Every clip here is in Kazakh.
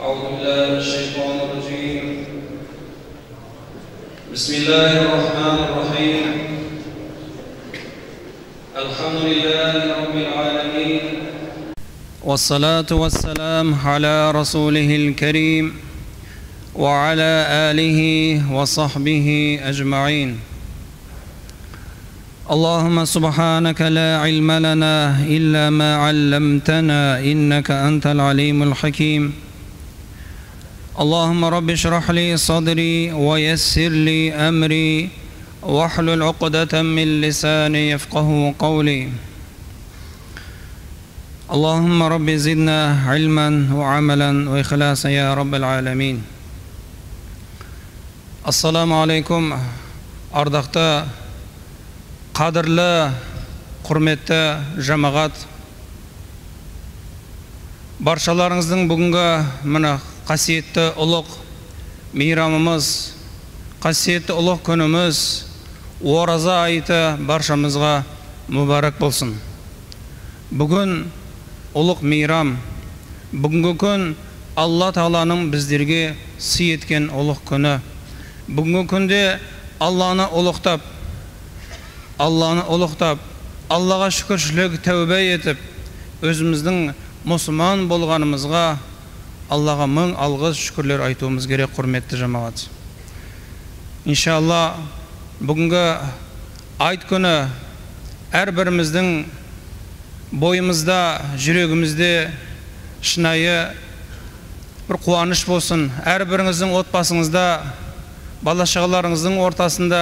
أعوذ بالله من الشيطان الرجيم. بسم الله الرحمن الرحيم. الحمد لله رب العالمين، والصلاة والسلام على رسوله الكريم وعلى آله وصحبه أجمعين. اللهم سبحانك لا علم لنا إلا ما علمتنا إنك أنت العليم الحكيم. اللهم رب اشرح لي صدري ويسر لي أمري واحلل عقدة من لساني يفقه قولي. اللهم رب زدنا علما وعملا وإخلاصا يا رب العالمين. السلام عليكم. Ardaқты, qadırlı, құрметті жамағат, баршаларыңыздың бүгінгі мына қасиетті ұлық мейрамымыз, қасиетті ұлық күніміз, ораза айты баршамызға мүбәрәк болсын. Бүгін ұлық мейрам, бүгінгі күн Алла Тағаланың біздерге сый еткен ұлық күні. Бүгінгі күнде Алланы ұлықтап, Аллаға шүкіршілік тәубе етіп, өзіміздің мұсылман болғанымызға Аллаға мың алғыс шүкірлер айтуымыз керек, құрметті жамағат. Иншалла, бүгінгі айт күні әрбіріміздің бойымызда, жүрегімізде шынайы бір қуаныш болсын. Әрбіріңіздің отбасыңызда, бала-шағаларыңыздың ортасында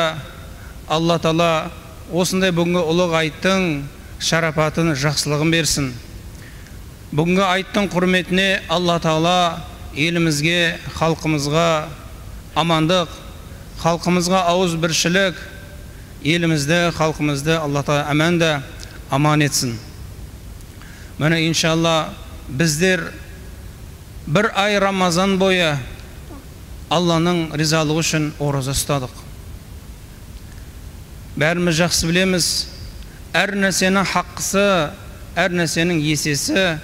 Алла Тағала осындай бүгінгі ұлық айттың шарапатын, жақсылығын берсін. Бүгінгі айттың құрметіне Алла Тағала елімізге, халқымызға амандық, халқымызға ауыз біршілік, елімізді, халқымызды Алла Тағала әмәнді аман етсін. Міне иншалла біздер бір ай Рамазан бойы Алланың ризалығы үшін ораза ұстадық. Бәріміз жақсы білеміз, әр нәрсенің хаққысы, әр нәрсенің есесі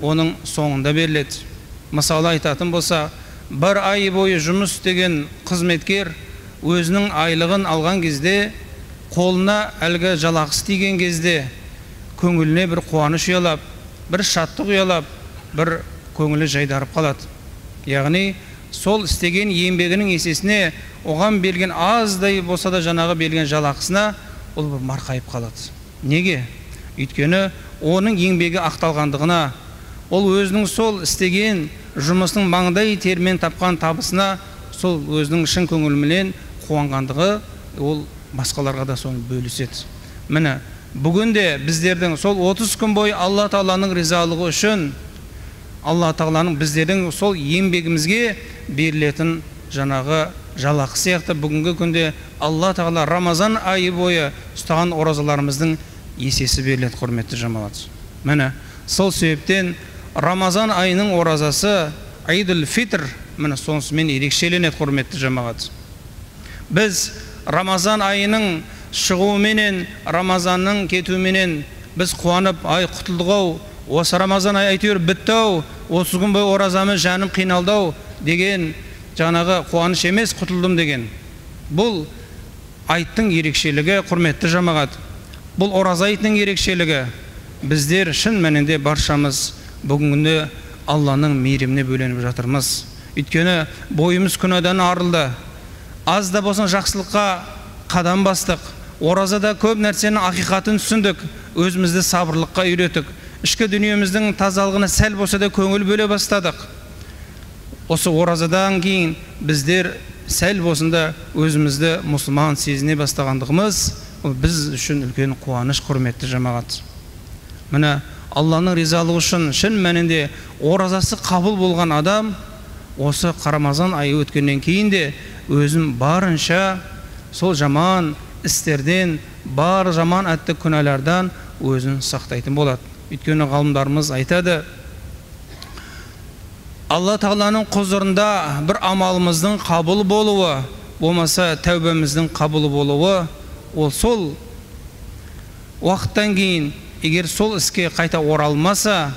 оның соңында беріледі. Мысалы айтатын болса, бір ай бойы жұмыс істеген қызметкер өзінің айлығын алған кезде, қолына әлгі жалақысы тиген кезде көңіліне бір қуаныш ұялап, бір шаттық ұялап, бір көңілі жайдарып қалады. Яғни сол істеген еңбегінің есесіне оған берген аздай болса да жаңағы берген жалақысына ол бір марқайып қалады. Неге? Өйткені оның еңбегі ақталғандығына, ол өзінің сол істеген жұмысының маңдай термен тапқан табысына, сол өзінің шын көңілімен қуанғандығы, ол басқаларға да соны бөліседі. Міне, бүгінде біздердің сол 30 күн бойы Алла Тағаланың ризалығы үшін, Алла Тағаланың біздердің сол еңбегімізге берілетін жаңағы жалақы сияқты бүгінгі күнде Алла Тағала Рамазан айы бойы ұстаған оразаларымыздың есесі беріледі, құрметті жамағат. Міне, сол себептен Рамазан айының оразасы Айдул Фитр, міне сонысымен ерекшеленеді, құрметті жамағат. Біз Рамазан айының шығуыменен, Рамазанның кетуіменен біз қуанып, ай құтылдық-ау, осы Рамазан ай әйтеуір бітті-ау, 30 күн бойы оразамыз, жаным қиналды-ау деген жаңағы қуаныш емес, құтылдым деген. Бұл айттың ерекшелігі, құрметті жамағат. Бұл ораза айтының ерекшелігі. Біздер шын мәнінде баршамыз бүгінгі Алланың мейіріміне бөленіп жатырмыз. Өйткені бойымыз күнәдан арылды. Аз да болсын жақсылыққа қадам бастық. Оразада көп нәрсенің ақиқатын түсіндік. Өзімізді сабырлыққа үйреттік. Ішкі дүниеміздің тазалығына сәл болса да көңіл бөле бастадық. Осы оразадан кейін біздер сәл болсында өзімізді мұсылман сезіне бастағандығымыз, біз үшін үлкен қуаныш, құрметті жамағат. Міне, Алланың ризалығы үшін шын мәнінде оразасы қабыл болған адам осы Рамазан айы өткеннен кейін де өзін барынша сол жаман істерден, бар жаман әтті күнәлардан өзін сақтайтын болады. Өйткені ғалымдарымыз айтады, Алла Тағаланың құзырында бір амалымыздың қабыл болуы, болмаса тәубеміздің қабыл болуы, ол сол уақыттан кейін егер сол іске қайта оралмаса,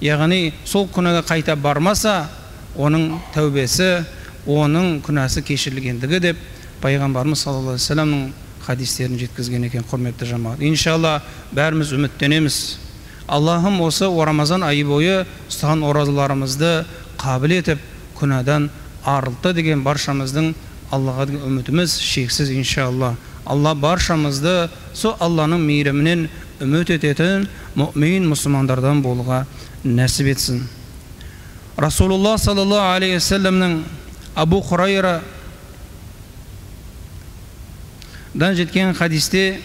яғни сол күнәға қайта бармаса, оның тәубесі, оның күнәсі кешірілгендігі деп пайғамбарымыз саллаллаху алейхи вассаламның хадистерін жеткізген екен, құрметті жамағат. Иншалла бәріміз үміттенеміз. Аллахым осы Рамазан айы бойы ұстаған оразаларымызды қабыл етіп, күнәдан арылтты деген баршамыздың Аллаға деген үмітіміз шексіз иншалла. Алла баршамызды сол Алланың мейірімінен үміт ететін мүмин мұсылмандардан болуға нәсіп етсін. Расулуллах саллаллаху алейхи вассаламның Абу Хурайрадан жеткен хадисте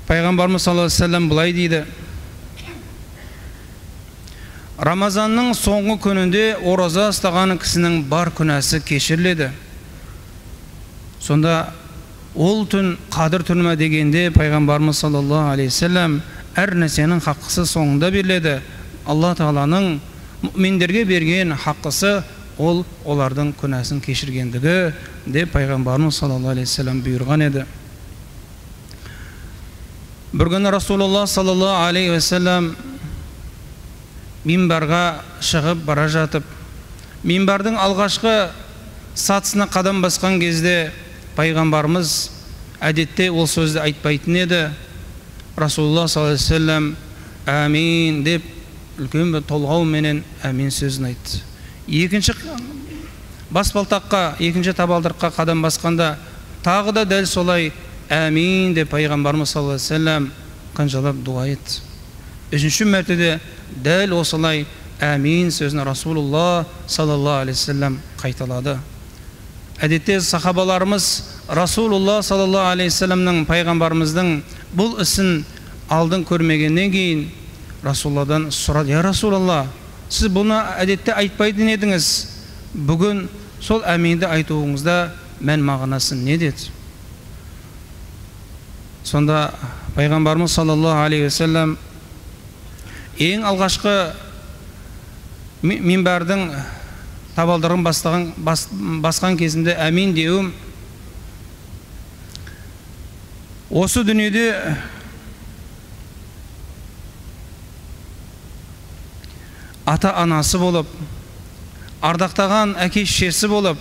пайғамбарымыз саллаллаху алейхи вассалам былай дейді: Рамазанның соңғы күнінде ораза ұстаған кісінің бар күнәсі кешіріледі. Сонда ол түн қадір түні дегенде пайғамбарымыз саллаллаху алейхи вассалам әр нәрсенің хаққысы соңында беріледі. Алла Тағаланың мүминдерге берген хаққысы ол олардың күнәсін кешіргендігі деп пайғамбарымыз саллаллаху алейхи вассалам бұйырған еді. Бір күні Расулуллах саллаллаху алейхи вассалам минбарға шығып бара жатып, минбардың алғашқы сатысына қадам басқан кезде пайғамбарымыз әдетте ол сөзді айтпайтын еді. Расулуллах саллаллаху алейхи вассалам әмин деп үлкен бір толғауменен әмин сөзін айтты. Екінші баспалтаққа, екінші табалдырыққа қадам басқанда тағы да дәл солай әмин деп пайғамбарымыз саллаллаху алейхи вассалам қанжалап дуа етті. Үшінші мәртеде дәл осылай әмин сөзін Расулуллах саллаллаху алейхи вассалам қайталады. Әдетте сахабаларымыз Расулуллах саллаллаху алейхи вассаламның пайғамбарымыздың бұл ісін алдын көрмегеннен кейін Расулалладан сұрады: «Я Расулаллах, сіз бұны әдетте айтпайтын едіңіз. Бүгін сол әминді айтуыңызда мән мағынасы не?» деді. Сонда пайғамбарымыз саллаллаху алейхи вассалам ең алғашқы минбардың табалдырығын басқан кезінде әмин деуім осы дүниеде ата анасы болып, ардақтаған әке шешесі болып,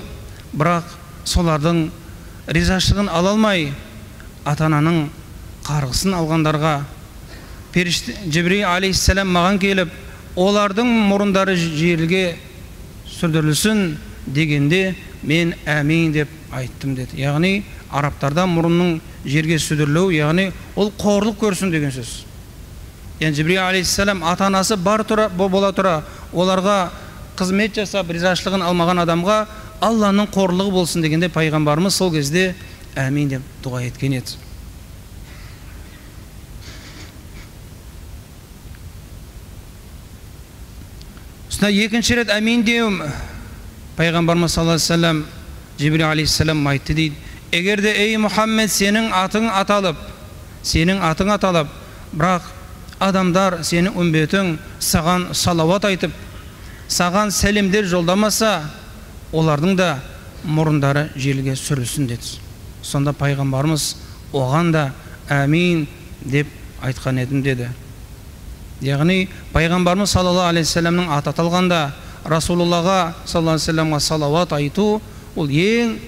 бірақ солардың ризашылығын ала алмай, ата ананың қарғысын алғандарға періште Жибрил алейхиссалам маған келіп, олардың мұрындары жерге сүрдірілсін дегенде мен әмин деп айттым деді. Яғни арабтарда мұрынның жерге сүрдірілуі, яғни ол қорлық көрсін деген сөз. Яғни Жибрил алейхиссалам ата-анасы бар бола тұра оларға қызмет жасап ризашылығын алмаған адамға Алланың қорлығы болсын дегенде пайғамбарымыз сол кезде әмин деп дұға еткен еді. Екінші рет әмин деуім пайғамбарымыз саллаллаху алейхи вассалам Жибрил алейхиссалам айтты дейді: егерде ей Мұхаммед сенің атың аталып, бірақ адамдар сенің үмбетің саған салауат айтып, саған сәлемдер жолдамаса, олардың да мұрындары жерге сүрілсін деді. Сонда пайғамбарымыз оған да әмин деп айтқан едім деді. Яғни пайғамбарымыз саллаллаху алейхи вассаламның аты аталғанда Расулуллаға саллаллаху алейхи вассаламға салауат айту ол ең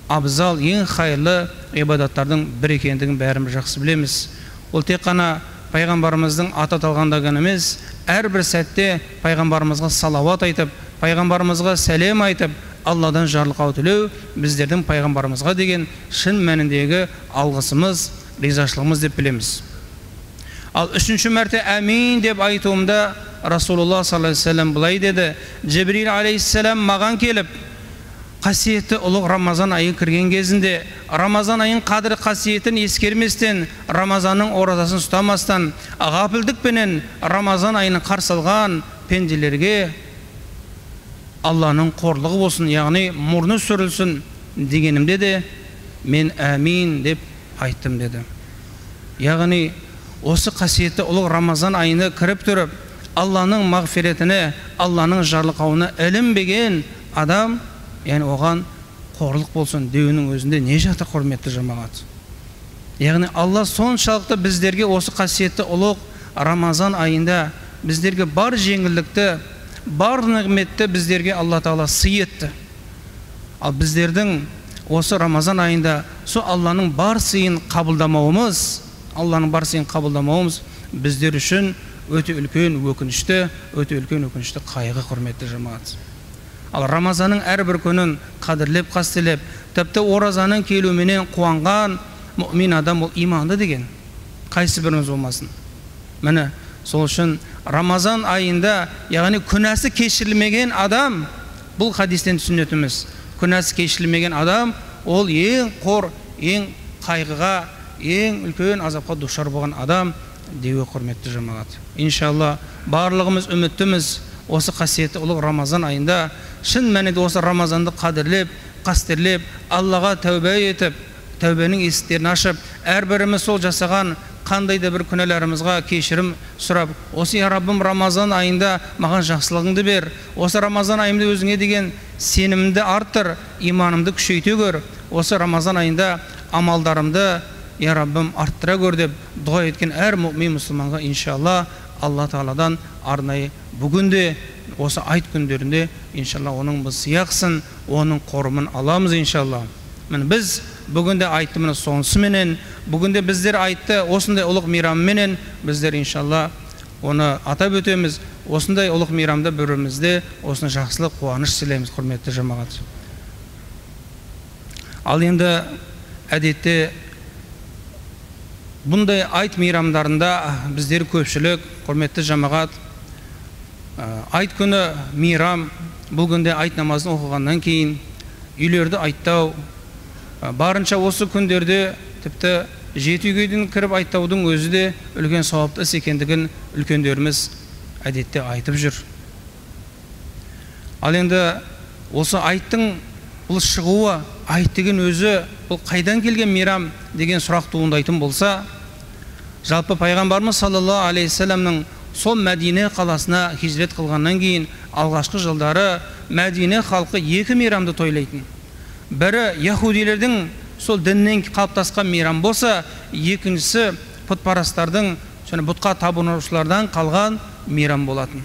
абзал, ең хайырлы ғибадаттардың бір екендігін бәріміз жақсы білеміз. Ол тек қана пайғамбарымыздың аты аталғанда ғана емес, әрбір сәтте пайғамбарымызға салауат айтып, пайғамбарымызға сәлем айтып, Алладан жарлықау тілеу біздердің пайғамбарымызға деген шын мәніндегі алғысымыз, ризашылығымыз деп білеміз. Ал үшінші мәрте әмин деп айтуымда Расулуллах саллаллаху алейхи вассалам былай деді: Жибрил алейхиссалам маған келіп, қасиетті ұлық Рамазан айы кірген кезінде Рамазан айын қадір қасиетін ескерместен, Рамазанның оразасын ұстамастан, ғапылдықпенен Рамазан айын қарсы алған пенделерге Алланың қорлығы болсын, яғни мұрны сүрілсін дегенімде де мен әмин деп айттым деді. Яғни осы қасиетті ұлық Рамазан айына кіріп тұрып, Алланың мағфиретіне, Алланың жарлықауына ілінбеген адам, яғни оған қорлық болсын деуінің өзінде не жатыр, құрметті жамағат. Яғни Алла соншалықты біздерге осы қасиетті ұлық Рамазан айында біздерге бар жеңілдікті, бар нығметті біздерге Алла Тағала сый етті. Ал біздердің осы Рамазан айында сол Алланың бар сыйын қабылдамауымыз, біздер үшін өте үлкен өкінішті қайғы, құрметті жамағат. Ал Рамазанның әрбір күнін қадірлеп, қастелеп, тіпті оразаның келуіменен қуанған мүмин адам ол иманды деген. Қайсы біріңіз болмасын. Міне, сол үшін Рамазан айында, яғни күнәсі кешірілмеген адам, бұл хадистен түсінетіміз. Күнәсі кешірілмеген адам, ол ең қор, ең қайғыға, ең үлкен азапқа душар болған адам деуі, құрметті жамағат. Иншалла, барлығымыз үміттіміз осы қасиетті ұлық Рамазан айында шын мәнінде осы Рамазанды қадірлеп, қастерлеп, Аллаға тәубе етіп, тәубенің есіктерін ашып, әрбіріміз сол жасаған қандай да бір күнәларымызға кешірім сұрап, осы я Раббым Рамазан айында маған жақсылығыңды бер, осы Рамазан айымда өзіңе деген сенімімді арттыр, иманымды күшейте көр, осы Рамазан айында амалдарымды я Раббым арттыра көр деп дұға еткен әр мүмин мұсылманға иншалла Алла Тағаладан арнайы бүгінде осы айт күндерінде иншалла оның біз сияқсын, оның қорымын аламыз иншалла. Міне біз бүгінде айтты міне сонысыменен, бүгінде біздер айтты осындай ұлық мейрамменен біздер иншалла оны атап өтеміз. Осындай ұлық мейрамда бірімізде осыны жақсылық, қуаныш сыйлаймыз, құрметті жамағат. Ал енді әдетте бұндай айт мейрамдарында біздер көпшілік, құрметті жамағат, айт күні мейрам, бұл күнде айт намазын оқығаннан кейін үйлерді айттау, барынша осы күндерде тіпті жеті үйге дейін кіріп айттаудың өзі де үлкен сауапты іс екендігін үлкендеріміз әдетте айтып жүр. Ал енді осы айттың бұл шығуы, айт деген өзі бұл қайдан келген мейрам деген сұрақ туындайтын болса, жалпы пайғамбарымыз саллаллаху алейхи вассаламның сол Мәдине қаласына хижрет қылғаннан кейін алғашқы жылдары Мәдине халқы екі мейрамды тойлайтын. Бірі яһудилердің сол діннен қалыптасқан мейрам болса, екіншісі пұтпарастардың, және бұтқа табынушылардан қалған мейрам болатын.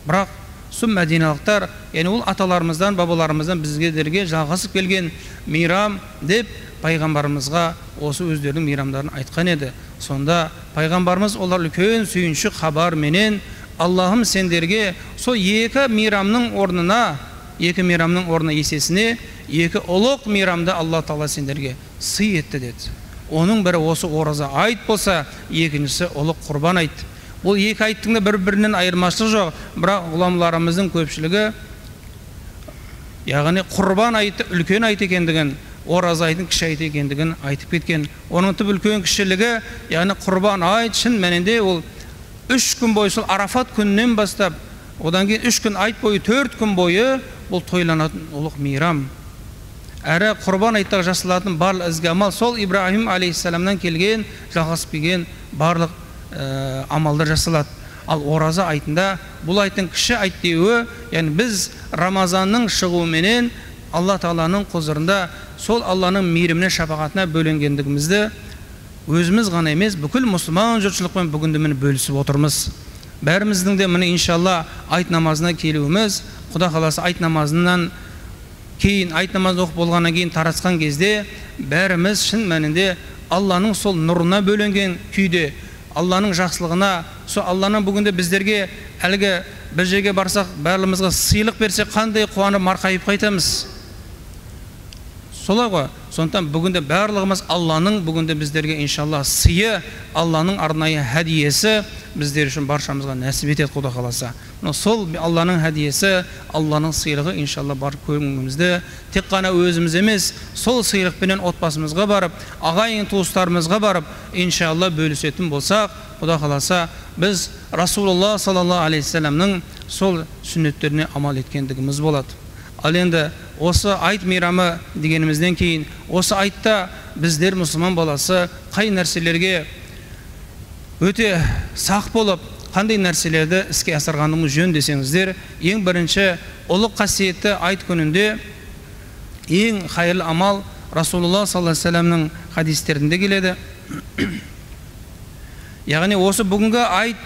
Бірақ сол мәдиналықтар, яғни ол аталарымыздан, бабаларымыздан бізгедерге жалғасып келген мейрам деп пайғамбарымызға осы өздерінің мейрамдарын айтқан еді. Сонда пайғамбарымыз олар үлкен сүйінші хабар менен Аллахым сендерге сол екі мейрамның орнына есесіне екі ұлық мейрамды Алла Тағала сендерге сый етті деді. Оның бірі осы ораза айт болса, екіншісі ұлық құрбан айт. Бұл екі айттың да бір-бірінен айырмашылығы жоқ, бірақ ғұламаларымыздың көпшілігі яғни құрбан айты үлкен айт екендігін, ораза айтын кіші айт екендігін айтып кеткен. Оның түп үлкен кішілігі, яғни құрбан айт шын мәнінде ол 3 күн бойы, сол Арафат күнінен бастап, одан кейін 3 күн айт бойы, 4 күн бойы бұл тойланатын ұлық мейрам. Әрі құрбан айттағы жасалатын барлық ізгі амал сол Ибраһим алейхиссаламнан келген, жалғасып келген барлық амалдар жасалады. Ал ораза айтында бұл айттың кіші айт деуі, яғни біз Рамазанның шығуыменен Алла Тағаланың құзырында сол Алланың мейіріміне, шапағатына бөленгендігімізді өзіміз ғана емес, бүкіл мұсылман жұртшылықпен бүгінде міне бөлісіп отырмыз. Бәріміздің де міне иншалла айт намазына келуіміз, Құда қаласа айт намазынан кейін, айт намазын оқып болғаннан кейін таратқан кезде бәріміз шын мәнінде Алланың сол нұрына бөленген күйде, Алланың жақсылығына, сол Алланың бүгінде біздерге әлгі бір жерге барсақ, барлығымызға сыйлық берсе, қандай қуанып марқайып қайтамыз. Солай ғой. Сондықтан бүгінде барлығымыз Алланың бүгінде біздерге иншалла сыйы, Алланың арнайы хәдиесі біздер үшін баршамызға нәсіп етеді Құда қаласа. Сол Алланың хәдиесі, Алланың сыйлығы иншалла бар көңілімізді тек қана өзіміз емес, сол сыйлықпенен отбасымызға барып, ағайын туыстарымызға барып, иншалла бөлісетін болсақ, Құда қаласа біз Расулулла саллаллаху алейхи вассаламның сол сүннеттеріне амал еткендігіміз болады. Ал енді осы айт мейрамы дегенімізден кейін, осы айтта біздер мұсылман баласы қай нәрселерге өте сақ болып, қандай нәрселерді іске асырғанымыз жөн десеңіздер, ең бірінші ұлық қасиетті айт күнінде ең хайырлы амал Расулулла саллаллаху алейхи вассаламның хадистерінде келеді. Яғни осы бүгінгі айт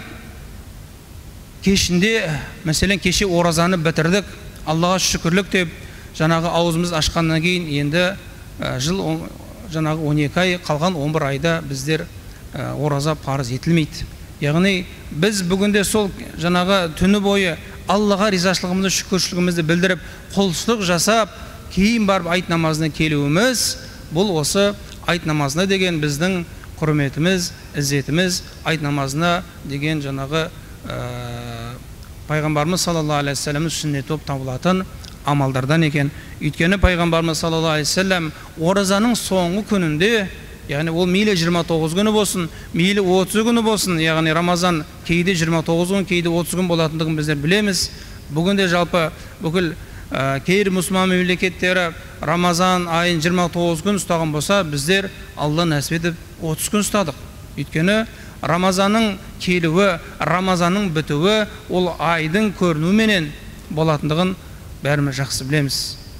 кешінде, мәселен кеше оразаны бітірдік, Аллаға шүкірлік деп, жаңағы аузымыз ашқаннан кейін енді жыл жаңағы 12 ай қалған 11 айда біздер ораза парыз етілмейді. Яғни біз бүгінде сол жаңағы түні бойы Аллаға ризашылығымызды, шүкіршілігімізді білдіріп, құлшылық жасап, кейін барып айт намазына келуіміз, бұл осы айт намазына деген біздің құрметіміз, ізетіміз, айт намазына деген жаңағы пайғамбарымыз саллаллаху алейхи вассаламның сүннеті болып табылатын амалдардан екен. Өйткені пайғамбарымыз саллаллаху алейхи вассалам оразаның соңғы күнінде, яғни ол мейлі 29 күні болсын, мейлі 30 күні болсын, яғни Рамазан кейде 29 күн, кейде 30 күн болатындығын біздер білеміз. Бүгінде жалпы бүкіл кейбір мұсылман мемлекеттері Рамазан айын 29 күн ұстаған болса, біздер Алла нәсіп етіп 30 күн ұстадық. Өйткені Рамазанның келуі, Рамазанның бітуі ол айдың көрінуіменен болатындығын бәріміз жақсы білеміз.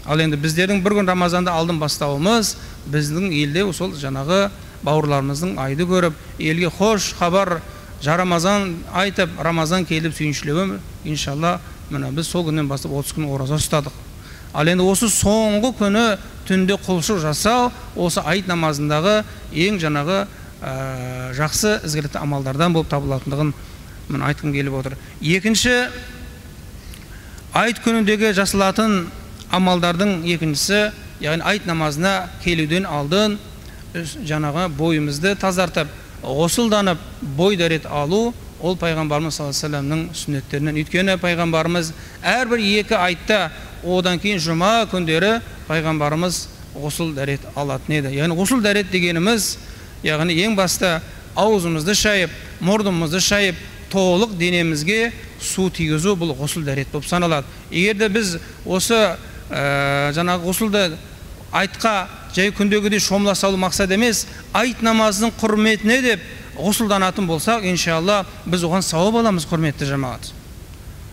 Ал енді біздердің бір күн Рамазанды алдын бастауымыз, біздің елде сол жаңағы бауырларымыздың айды көріп, елге хош хабар, Рамазан айтып, Рамазан келіп сүйіншілеуі, иншалла, мына біз сол күннен бастап 30 күн ораза ұстадық. Ал енді осы соңғы күні түнде құлшылық жасау, осы айт намазындағы ең жаңағы жақсы ізгілікті амалдардан болып табылатындығын мен айтқым келіп отыр. Екінші, айт күніндегі жасалатын амалдардың екіншісі, яғни айт намазына келуден алдын жаңағы бойымызды тазартып, ғұсылданып, бой дәрет алу, ол пайғамбарымыз саллаллаху алейхи вассаламның сүннеттерінен. Өйткені пайғамбарымыз әрбір екі айтта, одан кейін жұма күндері пайғамбарымыз ғұсыл дәрет алатын еді. Яғни ғұсыл дәрет дегеніміз, яғни ең басты аузымызды шайып, мұрнымызды шайып, толық денемізге су тигізу, бұл ғұсыл дәрет болып саналады. Егер де біз осы жаңағы ғұсылды айтқа жай күндегідей шомыла салу мақсат емес, айт намазының құрметіне деп ғұсылданатын болсақ, иншалла біз оған сауап аламыз, құрметті жамағат.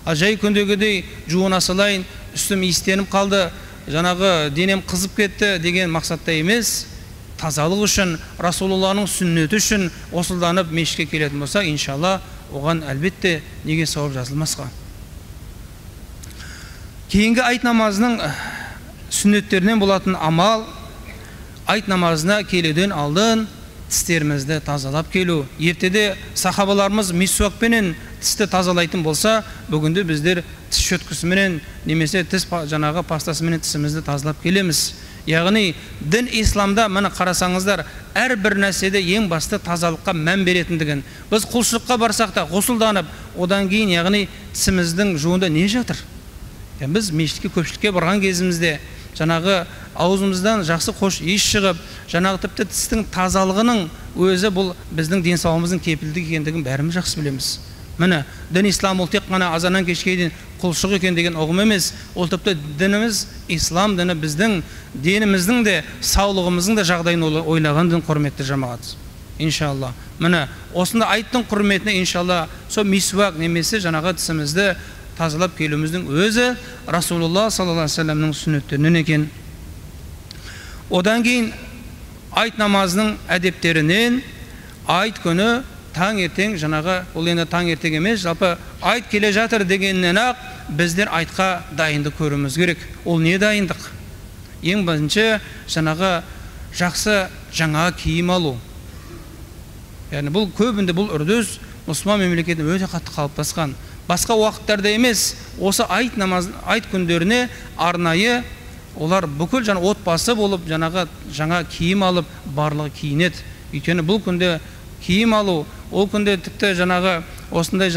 Ал жай күндегідей жуына салайын, үстім иістеніп қалды, жаңағы денем қызып кетті деген мақсатта емес, тазалық үшін, Расулулланың сүннеті үшін ғұсылданып мешітке келетін болса, иншалла оған әлбетте неге сауап жазылмасқа. Кейінгі айт намазының сүннеттерінен болатын амал, айт намазына келуден алдын тістерімізді тазалап келу. Ертеде сахабаларымыз мисуакпенен тісті тазалайтын болса, бүгінде біздер тіс шөткісіменен немесе тіс жаңағы пастасымен тісімізді тазалап келеміз. Яғни дін исламда мына қарасаңыздар, әрбір нәрседе ең басты тазалыққа мән беретіндігін. Біз құлшылыққа барсақ та ғұсылданып, одан кейін яғни тісіміздің жуында не жатыр? Біз мешітке көпшілікке барған кезімізде жаңағы аузымыздан жақсы қош иіс шығып, жаңағы тіпті тістің тазалығының өзі бұл біздің денсаулығымыздың кепілдік екендігін бәріміз жақсы білеміз. Міне, дін ислам ол тек қана азаннан кешке дейін құлшылық екен деген ұғым емес. Ол тіпті дініміз, ислам діні біздің деніміздің де, саулығымыздың да жағдайын ойлаған дін, құрметті жамағат. Иншалла. Міне, осында айттың құрметіне иншалла сол мисуак немесе жаңағы тісімізді тазалап келуіміздің өзі Расулулла саллаллаху алейхи вассаламның сүннеттерінен екен. Одан кейін айт намазының әдептерінен айт күні таңертең жаңағы, ол енді таңертең емес, жалпы айт келе жатыр дегеннен ақ біздер айтқа дайындық көруіміз керек. Ол не дайындық? Ең бірінші жаңағы жақсы жаңа киім алу. Яғни бұл көбінде бұл үрдіс мұсылман мемлекетінде өте қатты қалыптасқан. Басқа уақыттарда емес, осы айт күндеріне арнайы олар бүкіл отбасы болып жаңа киім алып барлығы киінеді. Өйткені бұл күнде киім алу, ол күнде тіпті осындай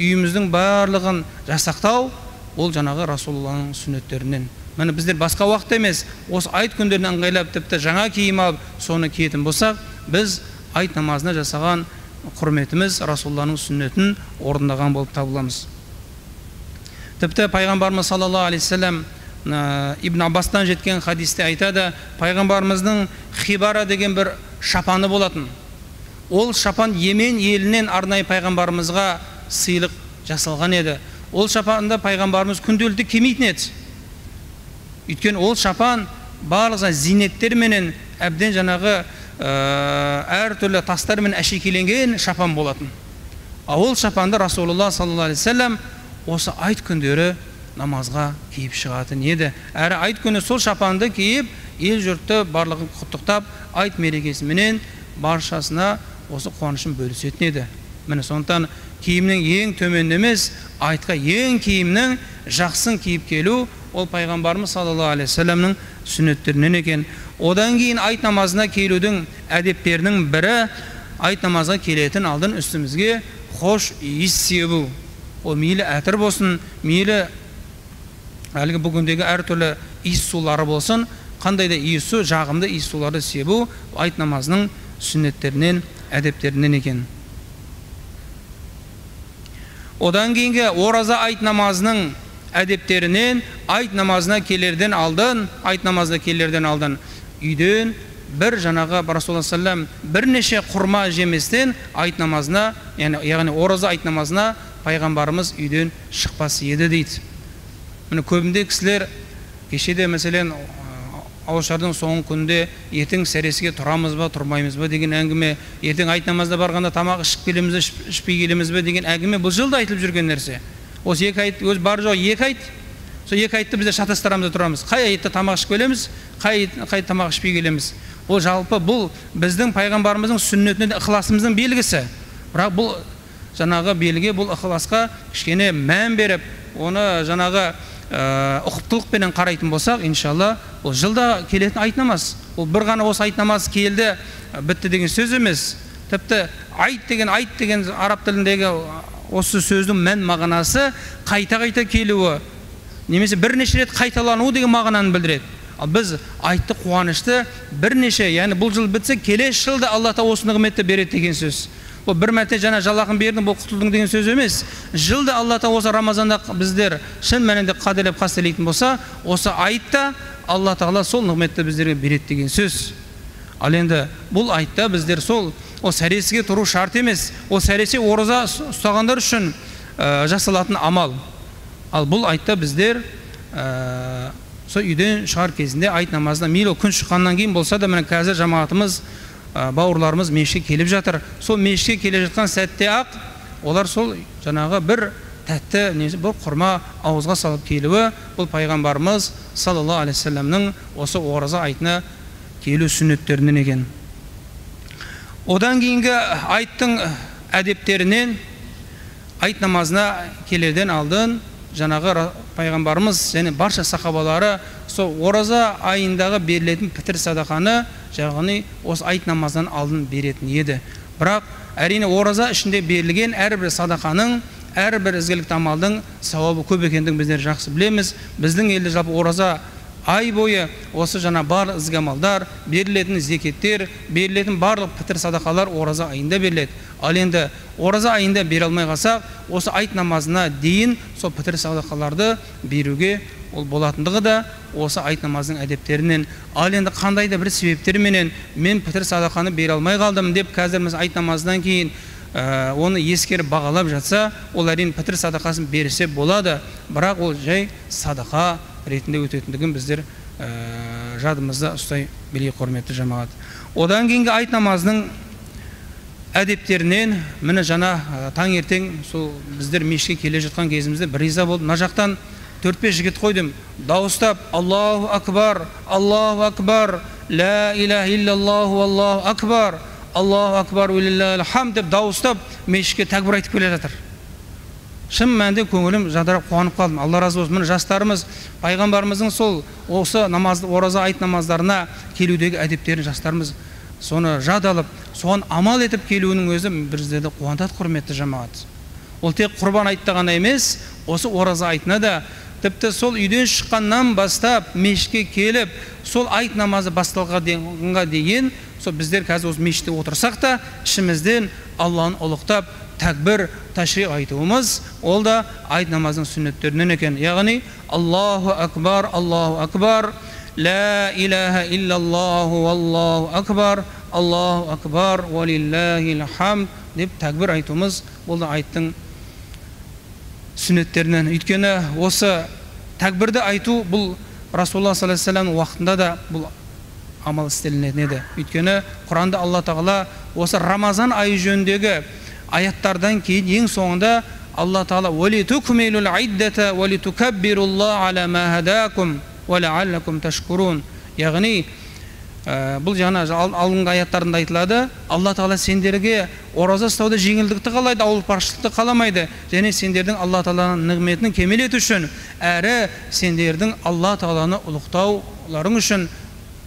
үйіміздің барлығын жасақтау, ол Расулулланың сүннеттерінен. Міне біздер басқа уақытта емес, осы айт күндерін ыңғайлап тіпті жаңа киім алып, соны киетін болсақ, біз айт намазына жасаған құрметіміз Расулулланың сүннетін орындаған болып табыламыз. Тіпті пайғамбарымыз саллаллаху алейхи вассалам Ибн Аббастан жеткен хадисте айтады, пайғамбарымыздың хибара деген бір шапаны болатын. Ол шапан Йемен елінен арнайы пайғамбарымызға сыйлық жасалған еді. Ол шапанда пайғамбарымыз күнделікті кимейтін еді. Өйткені ол шапан барлық зейнеттер менен әбден жанағы әртүрлі тастар мен әшекейленген шапан болатын. Ол шапанды Расулулла саллаллаху алейхи вассалам осы айт күндері намазға киіп шығатын еді. Әрі айт күні сол шапанды киіп, ел жұртты барлығын құттықтап, айт мерекесіменен баршасына осы қуанышын бөлісетін еді. Міне сондықтан киімнің ең төмен емес, айтқа ең киімнің жақсын киіп келу, ол пайғамбарымыз саллаллаху алейхи вассаламның сүннеттерінен екен. Одан кейін айт намазына келудің әдептерінің бірі, айт намазға келетін алдын үстімізге хош иіс себу. Ол мейлі әтір болсын, мейлі әлгі бүгіндегі әртүрлі иіс сулары болсын, қандай да иіс су, жағымды иіс суларды себу айт намазының сүннеттерінен, әдептерінен екен. Одан кейінгі ораза айт намазының әдептерінен айт намазына келерден алдын, үйден бір жаңағы Расулullah саллаллаху бірнеше құрма жеместен айт намазына, яғни ораза айт намазына пайғамбарымыз үйден шықпас еді дейді. Міне көбінде кісілер кешеде мәселен ауылшардың соңғы күнде ертең сәресіге тұрамыз ба, тұрмаймыз ба деген әңгіме, ертең айт намазда барғанда тамақ ішіп келеміз бе, ішпей келеміз бе деген әңгіме бұл жылда айтылып жүрген нәрсе. Осы екі айт, өз бар жоқ екі айт. Сол екі айтты біздер шатастырамыз да тұрамыз. Қай айтта тамақ ішіп келеміз, қай тамақ ішпей келеміз. Ол жалпы бұл біздің пайғамбарымыздың сүннетіне ықыласымыздың белгісі. Бірақ бұл жаңағы белге, бұл ықыласқа кішкене мән беріп, оны жаңағы ұқыптылықпен қарайтын болсақ, иншалла, ол жылда келетін айт намаз. Ол бір ғана осы айт намаз келді, бітті деген сөз емес. Тіпті айт деген араб тіліндегі осы сөздің мән мағынасы қайта келуі, немесе бірнеше рет қайталануы деген мағынаны білдіреді. Ал біз айтты қуанышты бірнеше, яғни бұл жыл бітсе, келесі жылда Алла Тағала осы нығметті береді деген сөз. Бұл бір мәрте жаңа жалақын бердің, бұл құтылдың деген сөз емес. Жылда Алла Тағала осы Рамазанда біздер шын мәнінде қадірлеп қастерлейтін болса, осы айтта Алла Тағала сол нығметті біздерге береді деген сөз. Ал енді бұл айтта біздер сол сәресіге тұру шарт емес. Ол сәресе ораза ұстағандар үшін жасалатын амал. Ал бұл айтта біздер сол үйден шығар кезінде айт намазына, мейлі күн шыққаннан кейін болса да, міне қазір жамағатымыз, бауырларымыз мешітке келіп жатыр. Сол мешітке келе жатқан сәтте ақ олар сол жаңағы бір тәтті, бір құрма ауызға салып келуі, бұл пайғамбарымыз саллаллаху алейхи вассаламның осы ораза айтына келу сүннеттерінен екен. Одан кейінгі айттың әдептерінен айт намазына келерден алдын жаңағы пайғамбарымыз және барша сахабалары сол ораза айындағы берілетін пітір садақаны яғни осы айт намаздан алдын беретін еді. Бірақ әрине ораза ішінде берілген әрбір садақаның, әрбір ізгілікті амалдың сауабы көп екендігін біздер жақсы білеміз. Біздің елде жалпы ораза ай бойы осы жаңа барлық ізгі амалдар, берілетін зекеттер, берілетін барлық пітір садақалар ораза айында беріледі. Ал енді ораза айында бере алмай қалсақ, осы айт намазына дейін сол пітір садақаларды беруге ол болатындығы да осы айт намазының әдептерінен. Ал енді қандай да бір себептерменен мен пітір садақаны бере алмай қалдым деп қазір біз айт намазынан кейін оны ескеріп бағалап жатса, ол әрине пітір садақасын берсе болады, бірақ ол жай садақа ретінде өтетіндігін біздер жадымызда ұстай білейік, құрметті жамағат. Одан кейінгі айт намазының әдептерінен, міне жаңа таңертең сол біздер мешітке келе жатқан кезімізде бір риза болдым. Мына жақтан 4-5 жігіт қойдым, дауыстап Аллаху акбар, Аллаху акбар, ла иляха иллаллаху, Аллаху акбар, Аллаху акбар, улиллахил хамд деп дауыстап мешітке тәкбір айтып келе жатыр. Шын мәнінде көңілім жадырап қуанып қалдым. Алла разы болсын. Міне жастарымыз пайғамбарымыздың сол осы намаз, ораза айт намаздарына келудегі әдептерін жастарымыз соны жад алып, соған амал етіп келуінің өзі біздерді қуантады, құрметті жамағат. Ол тек құрбан айтта ғана емес, осы ораза айтына да, тіпті сол үйден шыққаннан бастап мешітке келіп, сол айт намазы басталғанға дейін, сол біздер қазір осы мешітте отырсақ та, ішімізден Алланы ұлықтап, тәкбір, ташриқ айтуымыз, ол да айт намазының сүннеттерінен екен. Яғни Аллаху акбар, Аллаху акбар, ла иляха иллаллаху, Аллаху акбар, Аллаху акбар, валиллахил хамд деп тәкбір айтуымыз, ол да айттың сүннеттерінен. Өйткені осы тәкбірді айту бұл Расулалла саллаллаху алейхи вассаламның уақытында да бұл амал істелінетін еді. Өйткені Құранда Алла Тағала осы Рамазан айы жөніндегі аяттардан кейін ең соңында Алла Тағала «Валитукмилул иддата валитукаббируллах аля ма хадакум ва лааллакум ташкурун». Яғни бұл жаңа алдыңғы аяттарында айтылады, Алла Тағала сендерге ораза ұстауда жеңілдікті қалайды, ауыртпашылықты қаламайды, және сендердің Алла Тағаланың нығметін кемел ету үшін, әрі сендердің Алла Тағаланы ұлықтауларың үшін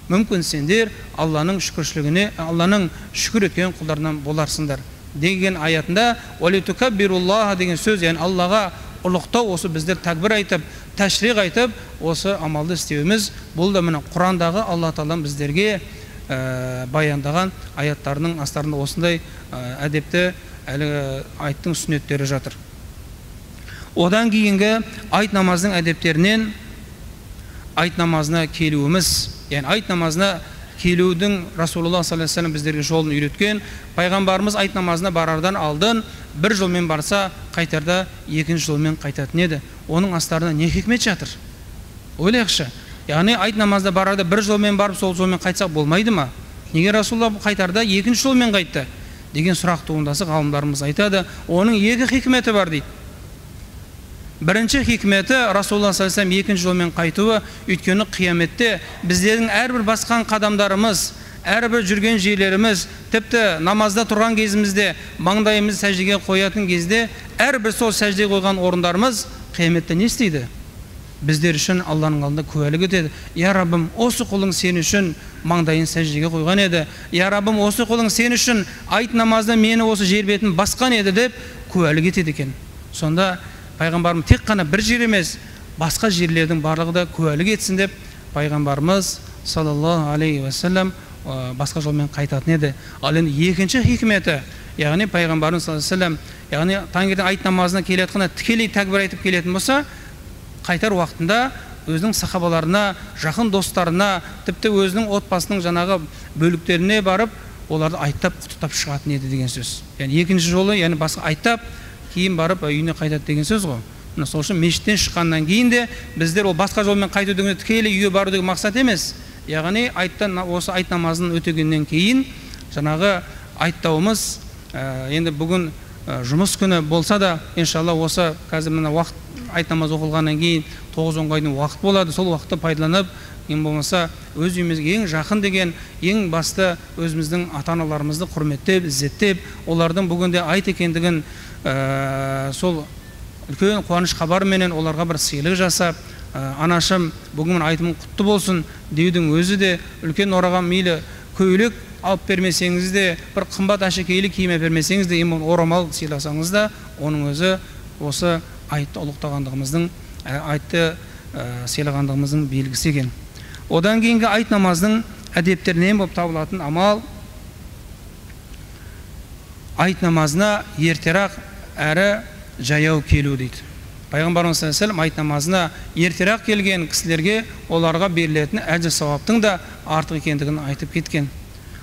мүмкін сендер Алланың шүкіршілігіне, Алланың шүкір еткен құлдарынан боларсыңдар деген аятында «Валитукаббируллаха» деген сөз, яғни Аллаға ұлықтау, осы біздер тәкбір айтып, тәшриқ айтып, осы амалды істеуіміз, бұл да міне Құрандағы Алла Тағала біздерге баяндаған аяттарының астарында осындай әдепті айттың сүннеттері жатыр. Одан кейінгі айт намазының әдептерінен айт намазына келуіміз, яғни айт намазына келудің Расулулла саллаллаху алейхи вассалам біздерге жолын үйреткен. Пайғамбарымыз айт намазына барардан алдын бір жолмен барса, қайтарда екінші жолмен қайтатын еді. Оның астарында не хикмет жатыр? Ойлайықшы. Яғни айт намазына барарда бір жолмен барып, сол жолмен қайтсақ болмайды ма? Неге Расулулла қайтарда екінші жолмен қайтты? Деген сұрақ туындаса ғалымдарымыз айтады. Оның екі хикметі бар дейді. Бірінші хикметі Расулулла саллаллаху алейхи вассалам екінші жолмен қайтуы, өйткені қияметте біздердің әрбір басқан қадамдарымыз, әрбір жүрген жерлеріміз, тіпті намазда тұрған кезімізде, маңдайымыз сәждеге қоятын кезде, әрбір сол сәждеге қойған орындарымыз қияметте не істейді? Біздер үшін Алланың алдында куәлік етеді. Я Раббым, осы құлың сен үшін маңдайын сәждеге қойған еді. Я Раббым, осы құлың сен үшін айт намазда мені осы жер бетін басқан еді деп куәлік етеді екен. Сонда Пайғамбарым тек қана бір жер емес, басқа жерлердің барлығы да куәлік етсін деп Пайғамбарымыз саллаллаху алейхи вассалам басқа жолмен қайтатын еді. Ал енді екінші хикметі, яғни Пайғамбарымыз саллаллаху алейхи вассалам, яғни таңертең айт намазына келетқанда тікелей тәкбір айтып келетін болса, қайтар уақытында өзінің сахабаларына, жақын достарына, тіпті өзінің отбасының жаңағы бөліктеріне барып, оларды айттап, құттықтап шығатын еді деген сөз. Яғни екінші жолы, яғни басқа айттап, кейін барып үйіне қайтады деген сөз ғой. Сол үшін мешіттен шыққаннан кейін де біздер ол басқа жолмен қайту деген тікелей үйге бару деген мақсат емес. Яғни осы айт намазын өтегеннен кейін жаңағы айттауымыз, енді бүгін жұмыс күні болса да, иншалла осы қазір мына уақыт айт намаз оқылғаннан кейін 9-10 айдың уақыт болады. Сол уақытты пайдаланып, ең болмаса өз үйімізге ең жақын деген, ең басты өзіміздің ата-аналарымызды құрметтеп, ізеттеп, олардың бүгінде айт екендігін сол үлкен қуаныш хабарменен оларға бір сыйлық жасап, анашым бүгін айтым құтты болсын деудің өзі де, үлкен ораға мейлі көйлек алып бермесеңіз де, бір қымбат әшекейлі киім бермесеңіз де, орамал сыйласаңыз да, оның өзі осы айтты ұлықтағандығымыздың, айтты сыйлағандығымыздың белгісі екен. Одан кейінгі айт намазының әдептерінен болып табылатын амал, айт намазына ертерек әрі жаяу келу дейді. Пайғамбарымыз саллаллаху алейхи вассалам айт намазына ертерек келген кісілерге оларға берілетін әжір сауаптың да артық екендігін айтып кеткен.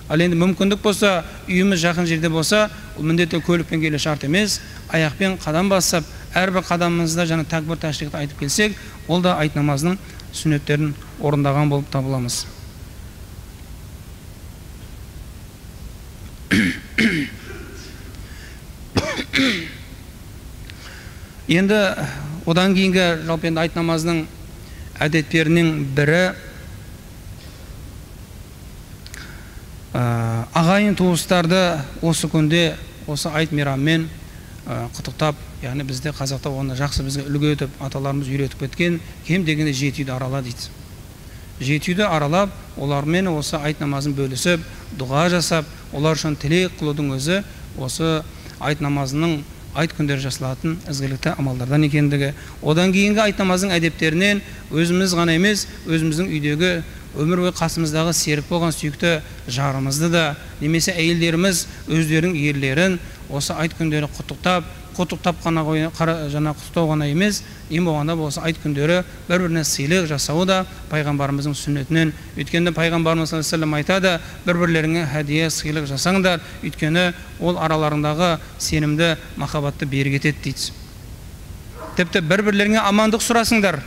Ал енді мүмкіндік болса, үйіміз жақын жерде болса, міндетті көлікпен келу шарт емес, аяқпен қадам басып, әрбір қадамымызда жаңа тәкбір тәшриқті айтып келсек, ол да айт намазының сүннеттерін орындаған болып табыламыз. Енді одан кейінгі жалпы енді айт намазының әдеттерінің бірі ағайын туыстарды осы күнде осы айт мейраммен құттықтап, яғни бізде қазақта оны жақсы бізге үлгі етіп, аталарымыз үйретіп кеткен, кем дегенде 7 үйді арала дейді. 7 үйді аралап, олармен осы айт намазын бөлісіп, дұға жасап, олар үшін тілек қылудың өзі осы айт намазының айт күндері жасалатын ізгілікті амалдардан екендігі. Одан кейінгі айт намазының әдептерінен өзіміз ғана емес, өзіміздің үйдегі өмір бойы қасымыздағы серік болған сүйікті жарымызды да, немесе әйелдеріміз өздерінің ерлерін осы айт күндері құттықтап қана құттықтау ғана емес, ең болғанда осы айт күндері бір-біріне сыйлық жасауы да пайғамбарымыздың сүннетінен. Өйткені пайғамбарымыз саллаллаху алейхи вассалам айтады, бір-бірлеріңе хәдия, сыйлық жасаңдар, өйткені ол араларындағы сенімді, махаббатты берік етеді дейді. Тіпті бір-бірлеріңе амандық сұрасыңдар,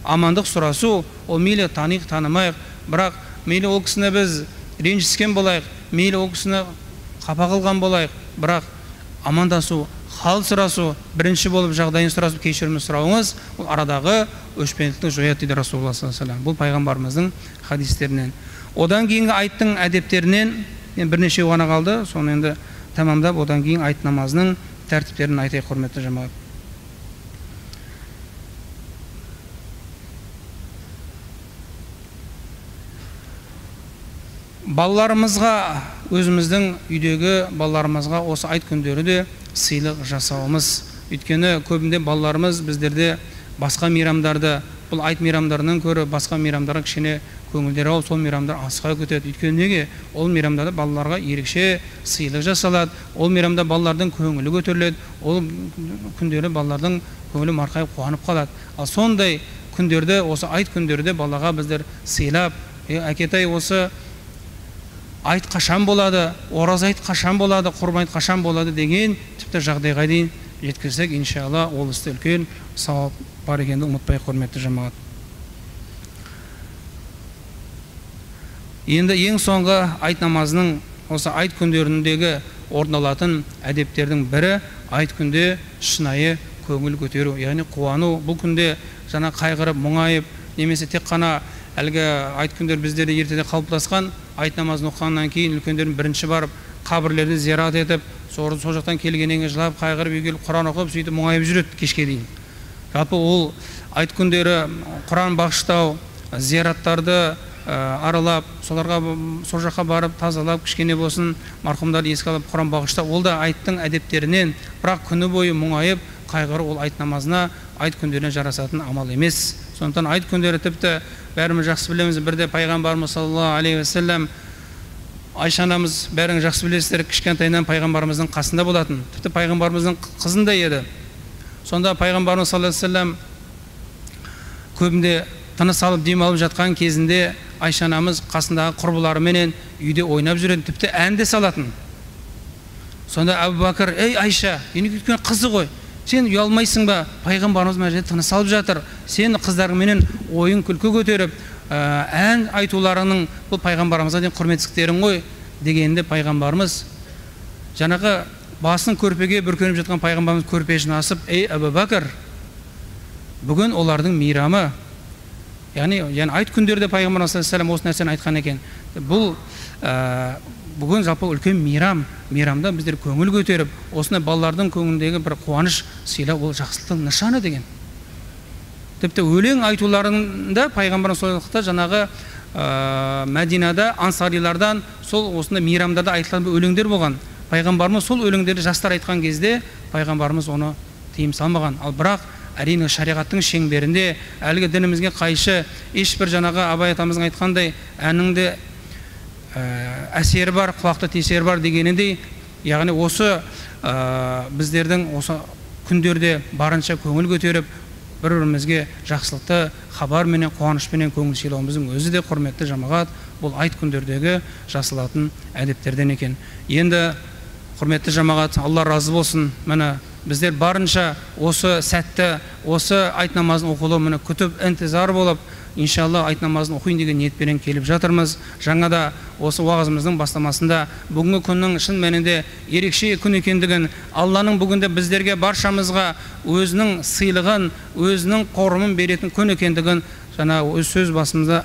амандық сұрасу, ол мейлі таниық танымайық, бірақ мейлі ол кісіні біз ренжіскен болайық, мейлі ол кісіні қапа қылған болайық, бірақ амандасу, хал сұрасу, бірінші болып жағдайын сұрасып кешірім сұрауыңыз, ол арадағы өшпенділікті жояды дейді Расулалла саллаллаху алейхи вассалам. Бұл пайғамбарымыздың хадистерінен. Одан кейінгі айттың әдептерінен бірнеше ғана қалды, соны енді тамамдап, одан кейін айт намазының тәртіптерін айтайық, құрметті жамағат. Балаларымызға, өзіміздің үйдегі балаларымызға осы айт күндері де сыйлық жасауымыз. Өйткені көбінде балаларымыз біздерде басқа мейрамдарды, бұл айт мейрамдарынан көрі басқа мейрамдарға кішкене көңілдері ауып, сол мейрамдар асыға көтеді. Өйткені неге? Ол мейрамдарда балаларға ерекше сыйлық жасалады, ол мейрамда балалардың көңілі көтеріледі, ол күндері балалардың көңілі марқайып қуанып қалады. Ал сондай күндерді, осы айт күндерде балаға біздер сыйлап, әкетай осы айт қашан болады, ораза айт қашан болады, құрбан айт қашан болады деген тіпті жағдайға дейін жеткізсек, иншалла ол істе үлкен сауап бар екенді ұмытпай, құрметті жамағат. Енді ең соңғы айт намазының осы айт күндеріндегі орын алатын әдептердің бірі айт күнде шынайы көңіл көтеру, яғни қуану. Бұл күнде жаңа қайғырып, мұңайып, немесе тек қана әлгі айт күндер біздерде ертеде қалыптасқан, айт намазын оқығаннан кейін үлкендердің бірінші барып қабірлерді зиярат етіп, сол жақтан келгеннен жылап, қайғырып, үйге Құран оқып, сөйтіп мұңайып жүреді кешке дейін. Жалпы ол айт күндері Құран бағыштау, зияраттарды аралап, соларға сол жаққа барып тазалап, кішкене болсын марқұмдарды еске алып Құран бағыштау, ол да айттың әдептерінен, бірақ күні бойы мұңайып қайғыру ол айт намазына, айт күндеріне жарасатын амал емес. Сондықтан айт күндері тіпті бәріміз жақсы білеміз, бірде пайғамбарымыз саллаллаху алейхи вассалам, Айша анамыз бәрің жақсы білесіздер, кішкентайынан пайғамбарымыздың қасында болатын, тіпті пайғамбарымыздың қызындай еді. Сонда пайғамбарымыз саллаллаху алейхи вассалам көбінде тыныс алып демалып жатқан кезінде Айша анамыз қасындағы құрбыларыменен үйде ойнап жүреді, тіпті ән де салатын. Сонда Әбу Бәкір: "Ей Айша, енді өткен қызы ғой, сен ұялмайсың ба? Пайғамбарымыз мына жерде тыныс алып жатыр, сен қыздарыңменен ойын күлкі көтеріп, ән айтуларының бұл пайғамбарымызға деген құрметсіздіктерің ғой" дегенде пайғамбарымыз жаңағы басын көрпеге бүркеніп жатқан пайғамбарымыз көрпесін асып: "Ей Әбу Бәкір, бүгін олардың мейрамы." Яғни айт күндерде пайғамбарымыз саллаллаху алейхи вассалам осы нәрсені айтқан екен. Бұл бүгін жалпы үлкен мейрам, мейрамда біздер көңіл көтеріп, осындай балалардың көңіліндегі бір қуаныш сыйлау, ол жақсылықтың нышаны деген. Тіпті өлең айтуларында пайғамбарымыз саллаллаху алейхи вассалам жаңағы Мәдинада ансарилардан сол осындай мейрамдарда айтылған өлеңдер болған. Пайғамбарымыз сол өлеңдерді жастар айтқан кезде пайғамбарымыз оны тыйым салмаған. Ал бірақ әрине шариғаттың шеңберінде әлгі дінімізге қайшы ешбір жаңағы Абай атамыздың айтқандай әніңде әсері бар, құлақта тесері бар дегеніндей, яғни осы біздердің осы күндерде барынша көңіл көтеріп, бір-бірімізге жақсылықты хабарменен, қуанышпенен көңіл сыйлауымыздың өзі де, құрметті жамағат, бұл айт күндердегі жасалатын әдептерден екен. Енді құрметті жамағат, Алла разы болсын, міне біздер барынша осы сәтті, осы айт намазын оқылу міне күтіп, інтизар болып, иншалла айт намазын оқиын деген ниетпенен келіп жатырмыз. Жаңада осы уағызымыздың бастамасында бүгінгі күннің шын мәнінде ерекше күн екендігін, Алланың бүгінде біздерге баршамызға өзінің сыйлығын, өзінің қорымын беретін күн екендігін жаңа өз сөз басымызда,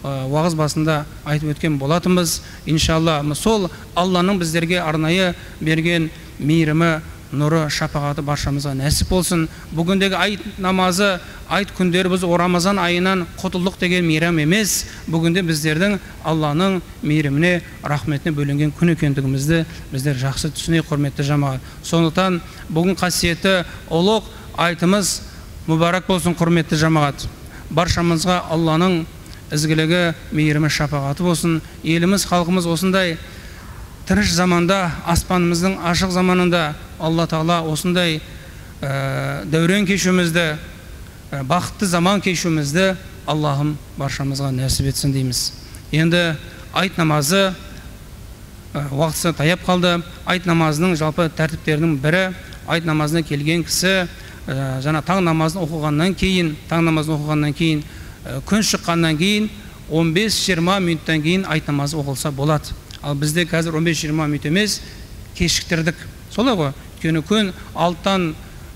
уағыз басында айтып өткен болатынбыз. Иншалла сол Алланың біздерге арнайы берген мейірімі, нұры, шапағаты баршамызға нәсіп болсын. Бүгіндегі айт намазы, айт күндері біз Рамазан айынан құтылдық деген мейрам емес, бүгінде біздердің Алланың мейіріміне, рахметіне бөленген күн екендігімізді біздер жақсы түсінейік, құрметті жамағат. Сондықтан бүгін қасиетті ұлық айтымыз мүбәрак болсын, құрметті жамағат. Баршамызға Алланың ізгілігі, мейірімі, шапағаты болсын. Еліміз, халқымыз осындай тыныш заманда, аспанымыздың ашық заманында Алла Тағала осындай дәурен кешуімізді, бақытты заман кешуімізді Аллахым баршамызға нәсіп етсін дейміз. Енді айт намазы уақытысы таяп қалды. Айт намазының жалпы тәртіптерінің бірі, айт намазына келген кісі жана таң намазын оқығаннан кейін күн шыққаннан кейін 15-20 минуттан кейін айт намазы оқылса болады. Ал бізде қазір 15-20 минут емес, кешіктірдік. Солай ғой. Өйткені күн 6-тан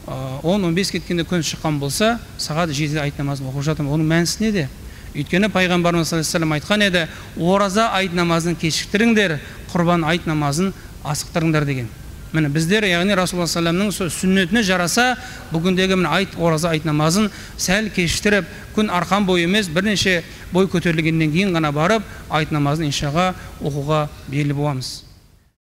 10-15 кеткенде күн шыққан болса, сағат 7-де айт намазын оқып жатырмыз. Оның мәнісі неде? Өйткені пайғамбарымыз саллаллаху алейхи ва саллям айтқан еді, ораза айт намазын кешіктіріңдер, құрбан айт намазын асықтырыңдар деген. Міне біздер, яғни Расулуллах саллаллаху алейхи ва саллямның сүннетіне жараса, бүгіндегі міне ораза айт намазын сәл кешіктіріп, күн арқан бойы емес, бірнеше бой көтерілгеннен кейін ғана барып, айт намазын иншаға оқуға белі боламыз.